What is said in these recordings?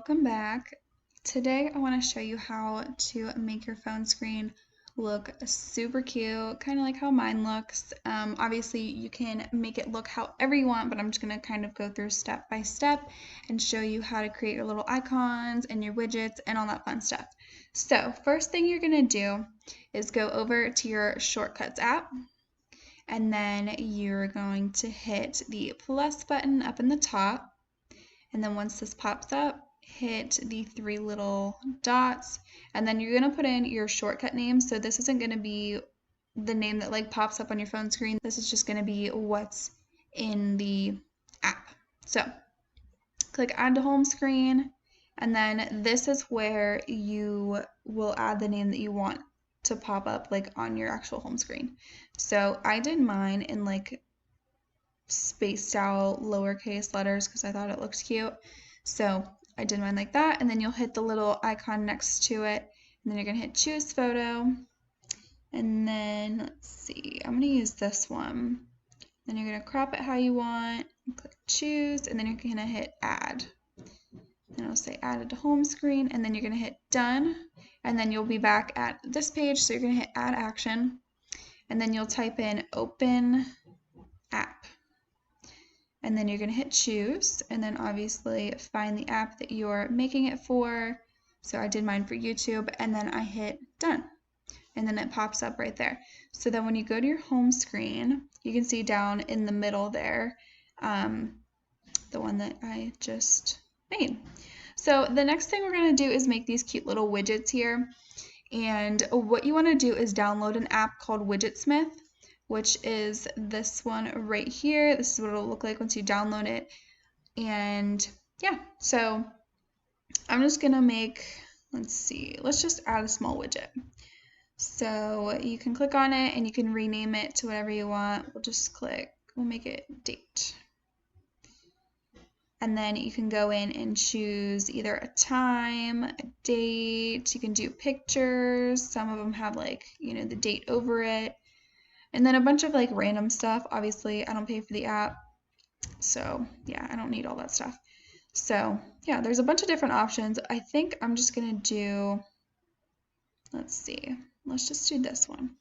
welcome back. Today I want to show you how to make your phone screen look super cute, kind of like how mine looks. Obviously you can make it look however you want, but I'm just going to kind of go through step by step and show you how to create your little icons and your widgets and all that fun stuff. So first thing you're going to do is go over to your Shortcuts app, and then you're going to hit the plus button up in the top. And then once this pops up, hit the three little dots, and then you're going to put in your shortcut name. So this isn't going to be the name that like pops up on your phone screen. This is just going to be what's in the app. So click add to home screen, and then this is where you will add the name that you want to pop up like on your actual home screen. So I did mine in like spaced out lowercase letters because I thought it looked cute. So I did mine like that, and then you'll hit the little icon next to it, and then you're going to hit choose photo, and then let's see, I'm going to use this one. Then you're going to crop it how you want, click choose, and then you're going to hit add. Then it'll say added to home screen, and then you're going to hit done, and then you'll be back at this page, so you're going to hit add action, and then you'll type in open app. And then you're going to hit choose, and then obviously find the app that you're making it for. So I did mine for YouTube, and then I hit done. And then it pops up right there. So then when you go to your home screen, you can see down in the middle there, the one that I just made. So the next thing we're going to do is make these cute little widgets here. And what you want to do is download an app called Widgetsmith, which is this one right here. This is what it'll look like once you download it. And yeah, so I'm just gonna make, let's see, let's just add a small widget. So you can click on it and you can rename it to whatever you want. We'll make it date. And then you can go in and choose either a time, a date. You can do pictures. Some of them have like, you know, the date over it. And then a bunch of like random stuff. Obviously, I don't pay for the app, so yeah, I don't need all that stuff. So yeah, there's a bunch of different options. I think I'm just gonna do, let's see, let's just do this one.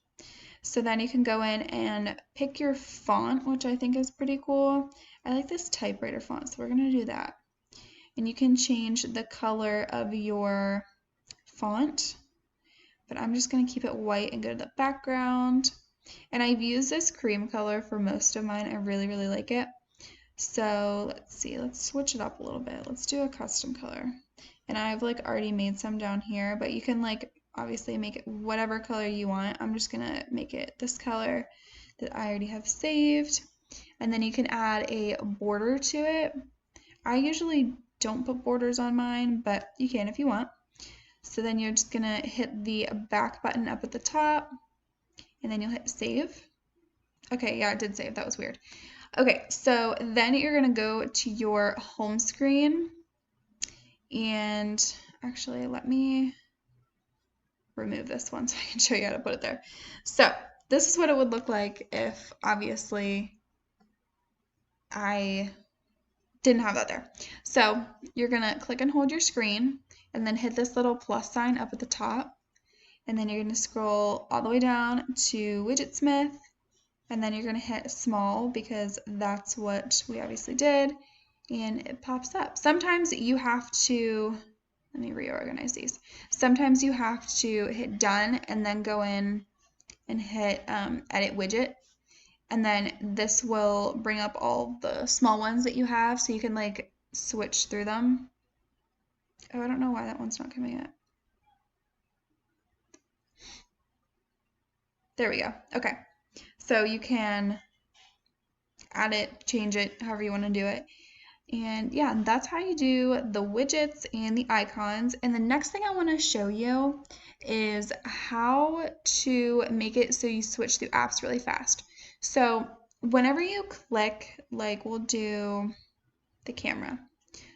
So then you can go in and pick your font, which I think is pretty cool. I like this typewriter font, so we're gonna do that. And you can change the color of your font, but I'm just gonna keep it white and go to the background. And I've used this cream color for most of mine. I really, really like it. So let's see, let's switch it up a little bit. Let's do a custom color. And I've like already made some down here, but you can like obviously make it whatever color you want. I'm just gonna make it this color that I already have saved. And then you can add a border to it. I usually don't put borders on mine, but you can if you want. So then you're just gonna hit the back button up at the top, and then you'll hit save. Okay, yeah, it did save. That was weird. Okay, so then you're going to go to your home screen. And actually, let me remove this one so I can show you how to put it there. So this is what it would look like if, obviously, I didn't have that there. So you're going to click and hold your screen, and then hit this little plus sign up at the top. And then you're going to scroll all the way down to Widgetsmith, and then you're going to hit small because that's what we obviously did, and it pops up. Sometimes you have to, let me reorganize these. Sometimes you have to hit done and then go in and hit edit widget, and then this will bring up all the small ones that you have so you can like switch through them. Oh, I don't know why that one's not coming up. There we go. Okay. So you can add it, change it, however you want to do it. And yeah, that's how you do the widgets and the icons. And the next thing I want to show you is how to make it so you switch through apps really fast. So whenever you click, like we'll do the camera.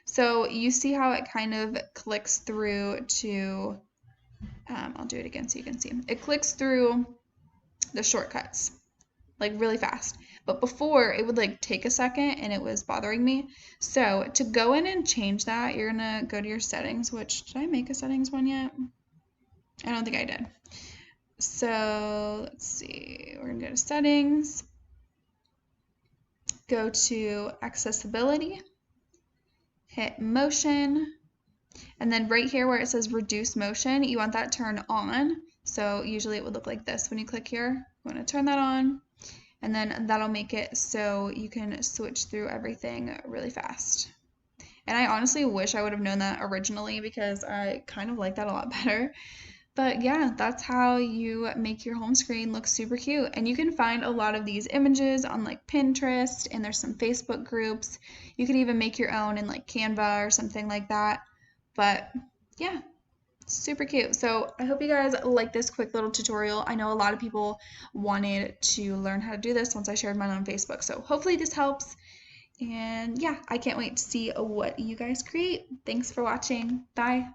So you see how it kind of clicks through to, I'll do it again so you can see. It clicks through the shortcuts. like really fast. But before, it would like take a second and it was bothering me. So to go in and change that, you're gonna go to your settings, which, did I make a settings one yet? I don't think I did. So let's see, we're gonna go to settings, go to accessibility, hit motion, and then right here where it says reduce motion, you want that turned on. So usually it would look like this when you click here. You want to turn that on, and then that'll make it so you can switch through everything really fast. And I honestly wish I would have known that originally because I kind of like that a lot better. But yeah, that's how you make your home screen look super cute. And you can find a lot of these images on like Pinterest, and there's some Facebook groups. You could even make your own in like Canva or something like that. But yeah, super cute. So I hope you guys like this quick little tutorial. I know a lot of people wanted to learn how to do this once I shared mine on Facebook. So hopefully this helps. And yeah, I can't wait to see what you guys create. Thanks for watching. Bye.